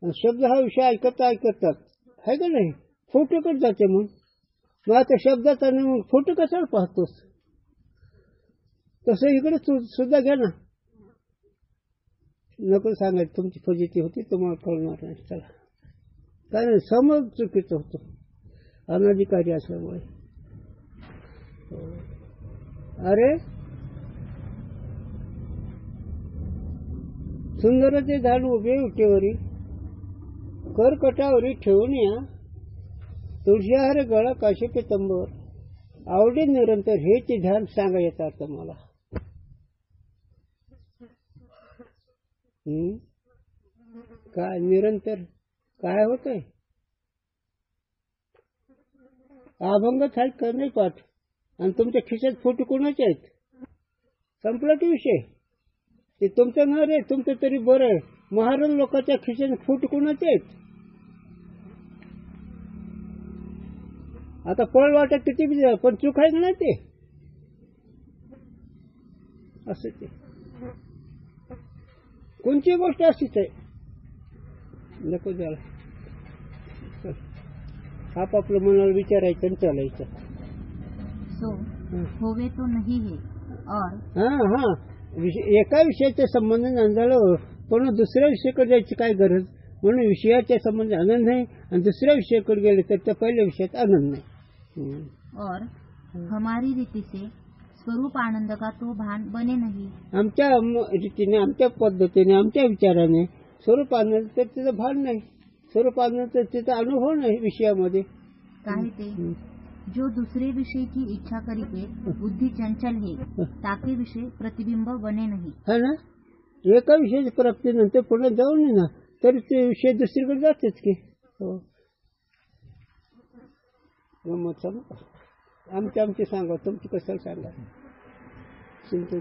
शब्द हा विषय ऐकता आहे का नाही, फोटोकडे जाते. मग आता शब्दाचा नाही, मग फोटो कशाला पाहतोस. तसं इकडे सुद्धा घ्या ना. नको सांगायचं तुमची फजिती होती, तुम्हाला कळणार नाही. चला काय नाही, समज चुकीचं होतं अनधिकारी असल्यामुळे. अरे सुंदरचे झाड उभे उठेवरी, करकटावरी ठेवून या, तुळशीहार गळा काशी पितंबर, आवडे निरंतर हेच ध्यान सांगा येतात मला. काय निरंतर काय होतंय. अभंग थाय करणे पाठ, आणि तुमच्या खिशात फोटो कोणाचे आहेत, संपला की विषय. ते तुमचं न रे, तुमचं तरी बरं आहे. महाराज लोकांच्या खिशात फोटो कोणाचे आहेत. आता पळ वाटत किती बी, पण चूक आहे ना ते. असं ते कोणची गोष्ट अशीच आहे. नको झाला आपापलं मनाला विचारायचं आणि चालायचं. सो होवे तो नहीं है और एका विषयाच्या संबंध झालं, पण दुसऱ्या विषयाकडे जायची काय गरज. म्हणून विषयाच्या संबंध आनंद नाही, आणि दुसऱ्या विषयाकडे गेले तर त्या पहिल्या विषयात आनंद नाही. और हमारी रीति से स्वरूप आनंद का तो भान बने नहीं. आमच्या रीतीने, आमच्या पद्धतीने, आमच्या विचाराने स्वरूप आनंद तर तिचं भान नाही, स्वरूप आनंद तर तिचा अनुभव नाही विषयामध्ये. काय ते जो दूसरे विषय की इच्छा करीते बुद्धि चंचल है, ताके विषय प्रतिबिंब बने नहीं. है ना. एका विषयाची प्राप्तीनंतर पुढे जाऊन ना, तर ते विषय दुसरीकडे जातेच की. हो गमत सांगा, आमची सांगा, तुमची कशाला सांगा. चिंता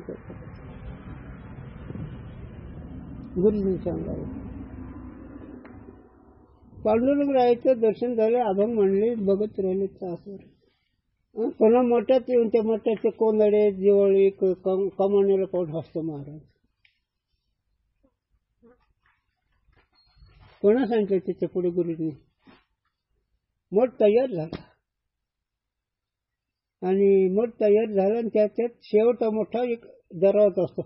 गुरुजी सांगा. पांडुरंग राहायचं दर्शन झालं, अभंग म्हणले, बघत राहिले तासभर. पुन्हा मठात येऊन त्या मठाचे कोंदडे दिवाळी कमानीला पाहून हसतो महाराज. कोणा सांगितलं त्याच्या पुढे गुरुजीने. मठ तयार झाला, आणि मठ तयार झाला, आणि त्याच्यात शेवट मोठा एक दरवाजा असतो.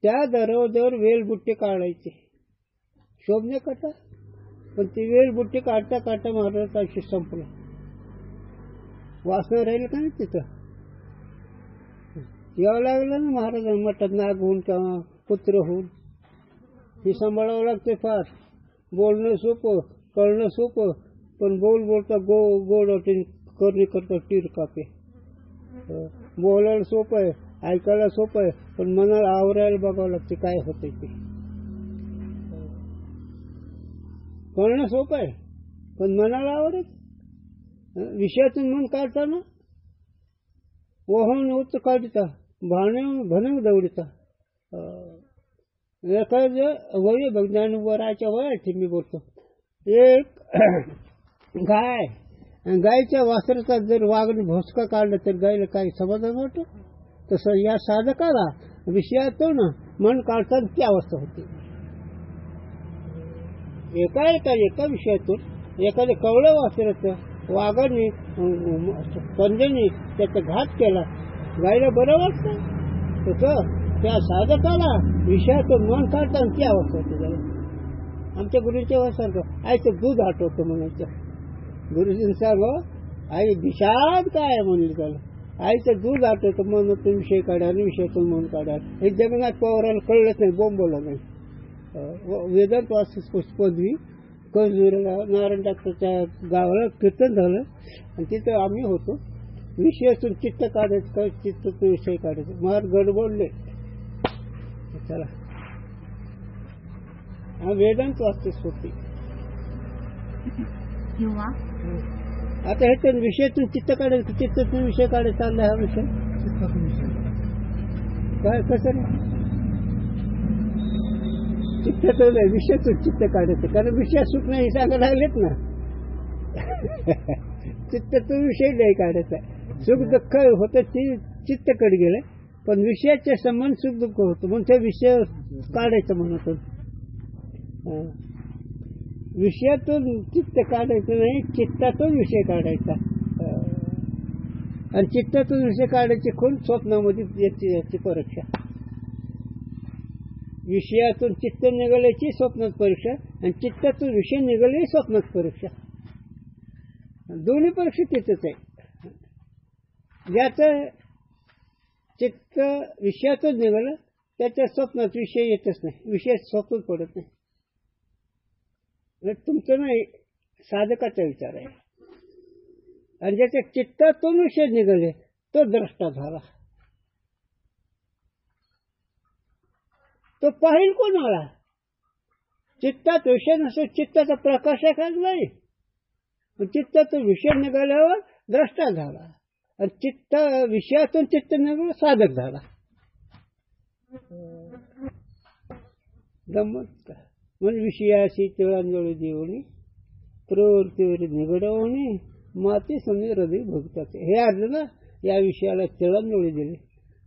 त्या दरवाजावर वेलबुट्टे काढायचे, शोभने कथा. पण ती वेलबुट्टी काढता काढता महाराजांचं आयुष्य संपलं. वासना राहिलं का नाही तिथं. यावं लागलं ना महाराजांना मठात नाग होऊन किंवा पुत्र होऊन. हे सांभाळावं लागतं फार. बोलणं सोपं, कळणं सोपं, पण बोलता गोड वाटेल, करणे करता टीर कापे. बोलायला सोपं आहे, ऐकायला सोपं आहे, पण मनाला आवरायला बघावं लागते काय होतंय ते. कळणं सोपं आहे, पण मनाला आवडत. विषयातून मन काढताना ओहम उच्च काढता भनंग दौडता. एखादं वय बघ, वराच्या वयाची मी बोलतो. एक गाय, गायच्या वासराचा जर वाघने भोसका काढला तर गायला काही समाधान वाटतं. तसं या साधकाला विषयातून मन काढताना ती अवस्था होती. एका विषयातून एखाद्या कवळं वासराचं वाघाने पंजाने त्याचा घात केला, गायला बरं वाटतं. तसं त्या साधकाला विषयातून मन काढताना ती अवस्था होती. त्याला आमच्या गुरुच्या वासारखं आईचं दूध आठवतं म्हणायचं. गुरुजींनी सांगो आई विषाद काय म्हणले त्याला. आईचं दूध आठवतं, मनातून विषय काढा आणि विषयातून मन काढा. हे जगन्नाथ पवाराला कळलंच नाही, बोंबवलं नाही. वेदांत वास्तू पदवी कजूरला नारायण डॉक्टरच्या गावाला कीर्तन झालं आणि तिथं आम्ही होतो. विषयातून चित्त काढायचं, चित्तातून विषय काढायचं. मार गडबडले. चला हा वेदांत वास्तू होती. किंवा आता हे विषयातून चित्त काढायचं, चित्तातून विषय काढायचा चाललाय हा विषय. काय कसं नाही, चित्तातून विषयातून चित्त काढायचं. कारण विषय सुख नाही सांगायला लागलेत ना. चित्तातून विषय नाही काढायचा. सुख दुःख होतं ते चित्तकडे गेलं, पण विषयाच्या संबंध सुख दुःख होतं म्हणून ते विषय काढायचं म्हणून. विषयातून चित्त काढायचं नाही, चित्तातून विषय काढायचा. आणि चित्तातून विषय काढायचे खूण स्वप्नामध्ये याची परीक्षा. विषयातून चित्त निघाल्याची स्वप्नात परीक्षा आणि चित्तातून विषय निघाले स्वप्नात परीक्षा. दोन्ही परीक्षा तिथंच आहे. ज्याचं चित्त विषयातून निघालं त्याच्या स्वप्नात विषय येतच नाही, विषय स्वप्नात पडत नाही. तुमचं नाही, साधकाचा विचार आहे. आणि ज्याच्या चित्तातून विषय निघाले तो द्रष्टा झाला. तो पाहिल कोणाला? चित्तात विषय नसतो, चित्ताचा प्रकाश नाही. चित्तातून विषय निघाल्यावर द्रष्टा झाला आणि चित्त विषयातून चित्त निघालं साधक झाला. गंमत का म्हणजे विषयाशी तिळांजळी देऊनी प्रवृत्तीवर निगडवणी माती समजे हृदय भक्ताचे. हे अर्जुना या विषयाला तिळांजळी दिली.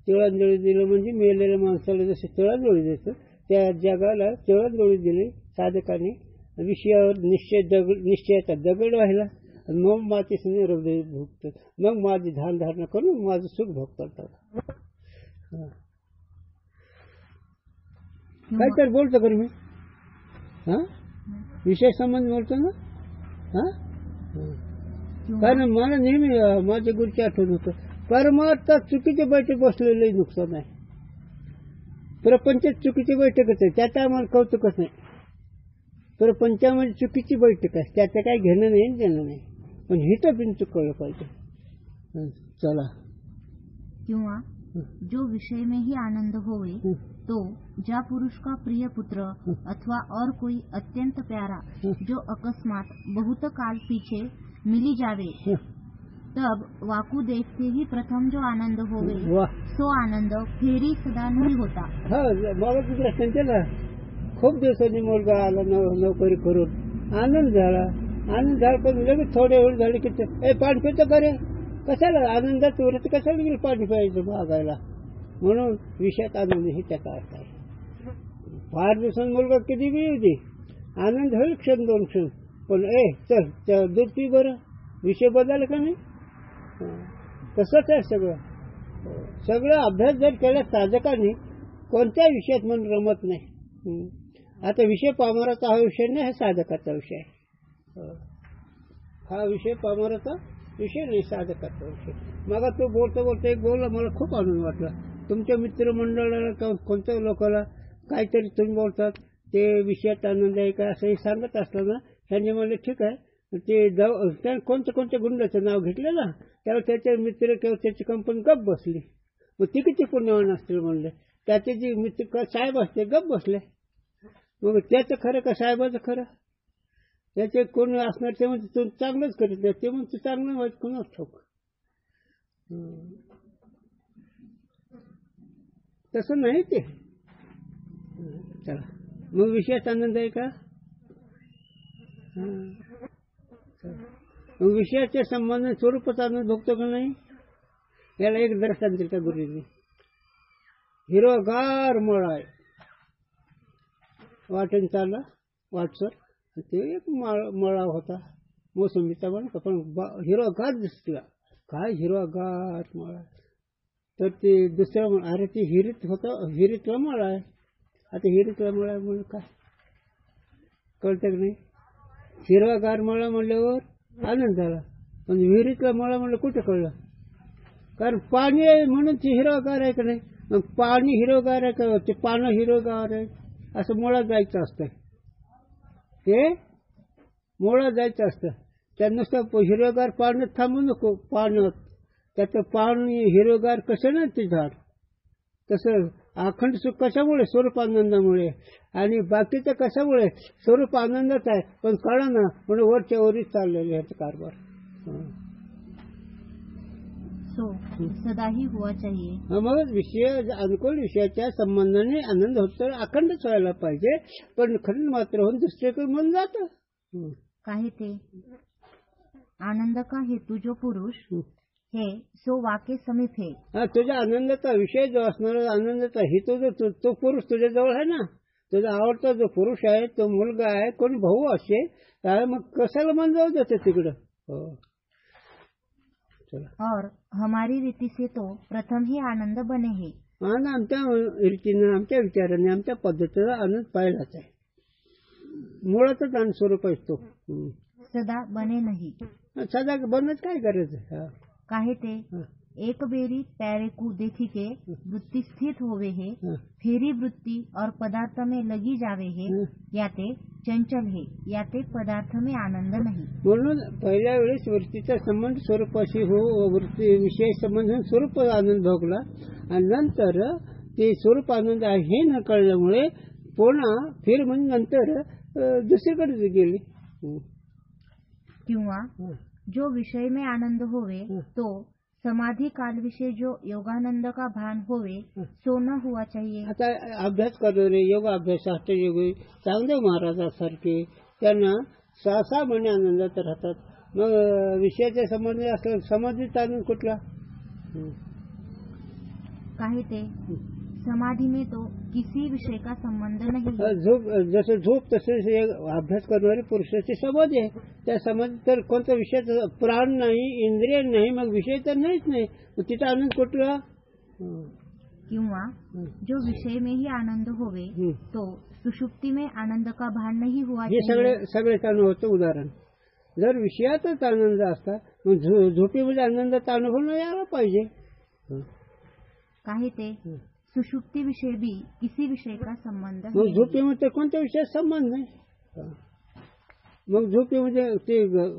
तिळांजळी दिलं म्हणजे मेलेल्या माणसाला जसे तिळांजळी देतं त्या जगाला तिळांजळी दिली साधकाने. विषयावर निश्चयाचा दगड व्हायला आणि मग माती समजे हृदय भोगत. मग माझी ध्यान धारणा करून माझं सुख भोगतात. काय तर बोलतो कर मी, हा विषय संबंध बोलतो ना. हा कारण मला नेहमी माझ्या गुरुची आठवण होतं, परमार्थ चुकीच्या बैठक बसलेले नुकसान आहे. प्रपंचात चुकीची बैठकच आहे, त्याचं आम्हाला कौतुकच नाही. प्रपंचामध्ये चुकीची बैठक आहे, त्याचं काही घेणं नाही देणं नाही. पण हिथं बिन चुकवलं पाहिजे. चला. किंवा जो विषय में ही आनंद होवे तो जा पुरुष का प्रिय पुत्र अथवा और कोई अत्यंत प्यारा जो अकस्मात बहुत काल पीछे मिली जावे तब वाकू देखते ही प्रथम जो आनंद होवे सो आनंद फेरी सदा नहीं होता. मला तुझ्या संख्येला खूप दिवसांनी मुलगा आला, नोकरी करून आनंद झाला. पण लगेच थोडे वेळ झाले की पाणी पितो करे, कशाला आनंदात व्रत कशाला गेलं पाणी प्यायचं मागायला. म्हणून विषयात आनंद ही त्याचा अर्थ आहे. फार दिवसांनी मुलगा किती बी येऊ दे, आनंद होईल क्षण दोन क्षण, पण चल दूध पी बरं, विषय बदलला का नाही. तसंच आहे सगळं अभ्यास जर केला साधकांनी कोणत्या विषयात मन रमत नाही. आता विषय पामराचा हा विषय नाही, हा साधकाचा विषय आहे. हा विषय पामराचा विषय नाही, साधकाचा विषय. मग तो बोलता एक बोलला, मला खूप आनंद वाटला. तुमच्या मित्रमंडळाला कोणत्या लोकांना काहीतरी तुम्ही बोलतात ते विषयात आनंद आहे का असंही सांगत असताना त्यांनी म्हणले ठीक आहे. ते त्या कोणत्या गुंडाचं नाव घेतलं ना, त्याला त्याचे मित्र किंवा त्याची कंपनी गप्प बसली. मग ती किती पुण्यवान असतील म्हणले. त्याचे जे मित्र साहेब असते गप्प बसले. मग त्याचं खरं का साहेबाचं खरं. त्याचे कोण असणार ते म्हणते तू चांगलंच करीत नाही, ते म्हणते चांगलं वाईट कोणाच ठाऊक. तसं नाही ते. चला मग विषयाचा आनंद आहे का? मग विषयाच्या संबंध स्वरूपाचा आनंद भोगतो का नाही? याला एक दर्शन दिलं का गुरुजींनी. हिरवगार मळा आहे, वाटेन चालला वाटसर, ते एक मळा होता मोसंबीचा पण हिरवगार दिसला. काय हिरवागार मळा. तर ते दुसरं अरे ते हिरीत होतं, हिरीतला मळा आहे. आता हिरीतला मळा म्हणून काय कळतं की नाही? हिरवागार मळा म्हणल्यावर आनंद झाला, पण विहिरीतला मळा म्हणलं कुठं कळलं? कारण पाणी आहे म्हणून ते हिरवागार आहे का नाही? मग पाणी हिरवगार आहे का? ते पानं हिरवगार आहे असं मुळात जायचं असतं. ते मुळात जायचं असतं. त्या नुसतं हिरवगार पाण्यात थांबू नको. पाण्यात त्याचं पाणी हिरवगार कसं नाही ते झाड. तसं अखंड सुख कशामुळे? स्वरूप आनंदामुळे. आणि बाकीचं कशामुळे? स्वरूप आनंदच आहे पण कळा ना म्हणून वरच्या वरीच चाललेले ह्याचा कारभार. सदाही हुआ चाहिए. मग विषय अनुकूल विषयाच्या संबंधाने आनंद होत तर अखंडच व्हायला पाहिजे, पण खंड मात्र होऊन दुसरीकडे मन जातं. काहे ते आनंद का हेतू जो पुरुष है सो वाके समीप है. तुझ्या आनंदाचा विषय जो असणार आनंदाचा हेतू जो तो पुरुष तुझ्या जवळ आहे ना, तुझा आवडता जो पुरुष आहे, तो मुलगा आहे, कोणी भाऊ असे, मग कशाला मन जाऊ देते तिकडं. और हमारी रीति से तो प्रथम ही आनंद बने है. आमच्या रीतीनं, आमच्या विचाराने, आमच्या पद्धतीचा आनंद पाहिलाच आहे. मुळातच आनंद स्वरूप असतो. सदा बने नाही. सदा बनच काय करायचं? काहे ते एक बेरी पैरे को देखी के वृत्ति स्थित होवे है, फेरी वृत्ति और पदार्थ में लगी जावे है, याते चंचल है, याते पदार्थ में आनंद नाही. म्हणून पहिल्या वेळेस वृत्तीचा संबंध स्वरूपाशी हो, वृत्ती विषय संबंध स्वरूप आनंद भोगला आणि नंतर ते स्वरूप आनंद हे न कळल्यामुळे पुन्हा फिर म्हणजे नंतर दुसरीकडे गेले. किंवा जो विषय में आनंद होवे तो समाधि काल विषय जो योगानंद का भान होवे सो न हुआ चाहिए. आता अभ्यास करणारे योग अभ्यास अष्टयोगी चांगदेव महाराजांसारखे त्यांना 6 महिने आनंदात राहतात. मग विषयाच्या संबंधी असं समाधीचा आनंद कुठला? काहे ते समाधि में तो किसी विषय का संबंध नहीं. झोप जसं झोप तसं अभ्यास करणारे पुरुषाची समाधी आहे. त्या समाधी तर कोणत्या विषयाचा प्राण नाही, इंद्रिय नाही, मग विषय तर नाहीच नाही. मग तिचा आनंद कुठला? किंवा जो विषय में ही आनंद होवे तो सुषुप्ति में आनंद का भान नहीं हुआ. हे सगळे अनुभवाचं उदाहरण. जर विषयातच आनंद असता मग झोपेमध्ये आनंदाचा अनुभव नाही यायला पाहिजे. काहे ते सुषुप्ति विषय भी किसी विषय का संबंध. मग झोपेमध्ये कोणत्या विषयाचा संबंध नाही. मग झोपेमध्ये ते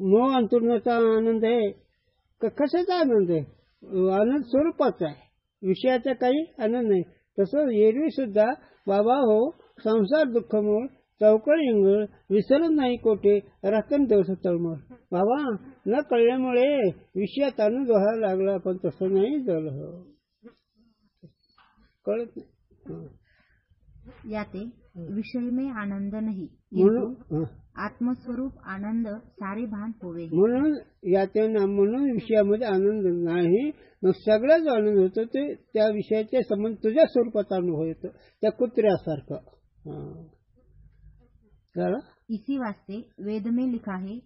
मोह अंतर्नाचा आनंद आहे का कशाचा आनंद आहे? आनंद स्वरूपाचा आहे, विषयाचा काही आनंद नाही. तसं एरवी सुद्धा बाबा हो संसार दुःखमूळ चौकळ इंगळ विसरत नाही कोठे राखण दिवस तळमळ. बाबा न कळल्यामुळे विषयात आनंद व्हायला लागला, पण तसं नाही झालं. कळत नाही. याते विषय में आनंद नहीं, आत्मस्वरूप आनंद सारे भान होवे. म्हणून याते म्हणून विषयामध्ये आनंद नाही. मग सगळा जो आनंद होतो ते त्या विषयाच्या संबंध तुझ्या स्वरूपाचा अनुभव येतो, त्या कुत्र्यासारखं. इसी वास्ते वेद में लिखा है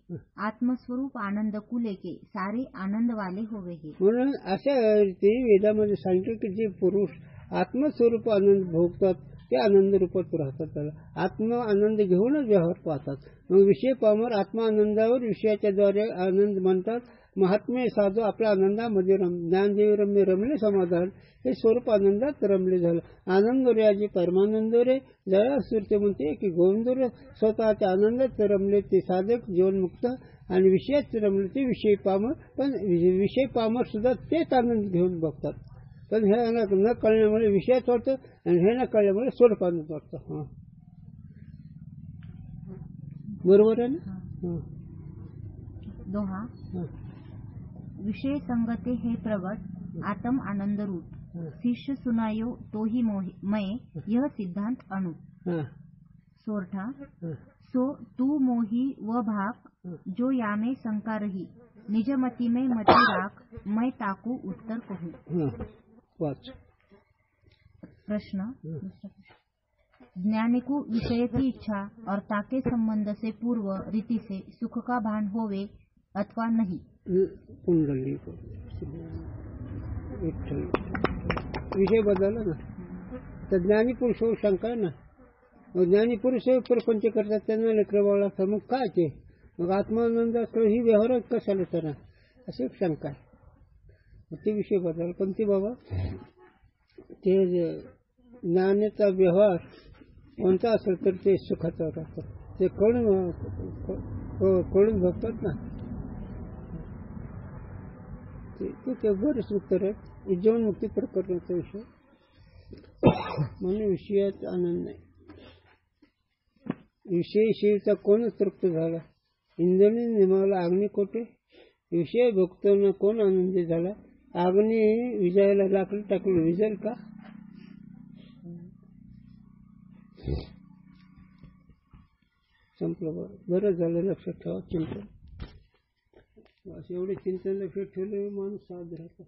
आत्मस्वरूप आनंद को लेके सारे आनंद वाले होवे है. म्हणून अशा रीती वेदामध्ये सांगितलं की जे पुरुष आत्मस्वरूप आनंद भोगतात ते आनंद रूपात राहतात. त्याला आत्म आनंद घेऊनच व्यवहार पाहतात. मग विषय पामर आत्मा आनंदावर विषयाच्या द्वारे आनंद म्हणतात. महात्मे साधू आपल्या आनंदामध्ये ज्ञानदेवी रम्य रमले समाधान हे स्वरूप आनंदात रमले झालं. आनंद रे आजी परमानंद रे जया सुरते म्हणते की गोविंद रे स्वतःच्या आनंदात रमले ते साधक जीवनमुक्त आणि विषयात रमले ते विषय पामर. पण विषय पामर सुद्धा तेच आनंद घेऊन बघतात. पण हे न कळण्यामुळे विषयात वाटतं आणि हे न कळल्यामुळे स्वरूप आनंद वाटतं. बरोबर आहे ना? हं, दोहा. हं, विषय संगते है प्रगट आत्म आनंद रूप, हं, शिष्य सुनायो तो ही मय यह सिद्धांत अणु. हं, सोरठा. हं, सो तू मोही व भाग जो यामे शंका रही, निज मती में मती राख मैं ताकू उत्तर कहूँ. हं. वाच. प्रश्न. ज्ञानी को विषय की इच्छा और ताके संबंध से पूर्व रीति से सुख का भान होवे अथवा नहीं. कुंडली को विठ्ठल विषय बदलला ना, तर ज्ञानी पुरुष हो शंका आहे ना. मग ज्ञानी पुरुष प्रपंच करतात त्यांना लेकरं बाळ लागतात, मग काय ते, मग आत्मानंद असतो ही व्यवहार कशाला त्यांना, अशी एक शंका आहे. मग ते विषय बदल कोणती बाबा, ते ज्ञानाचा व्यवहार कोणता असेल तर ते सुखाचा राहतो, ते कळून बघतात ना. ते बरेच उत्तर आहे जीवनमुक्ती प्रकरणाचा विषय. म्हणून विषयात आनंद नाही. विषय शिवचा कोणच तृप्त झाला, इंद्रने निमावला अग्नी कोठे, विषय भोगताना कोण आनंदी झाला, अग्नी विजायला लाकडी टाकलं विजेल का. संपलं. बरं झालं, लक्षात ठेवा चिंतन. एवढे चिंतन लक्षात ठेवले माणूस साध राहतो.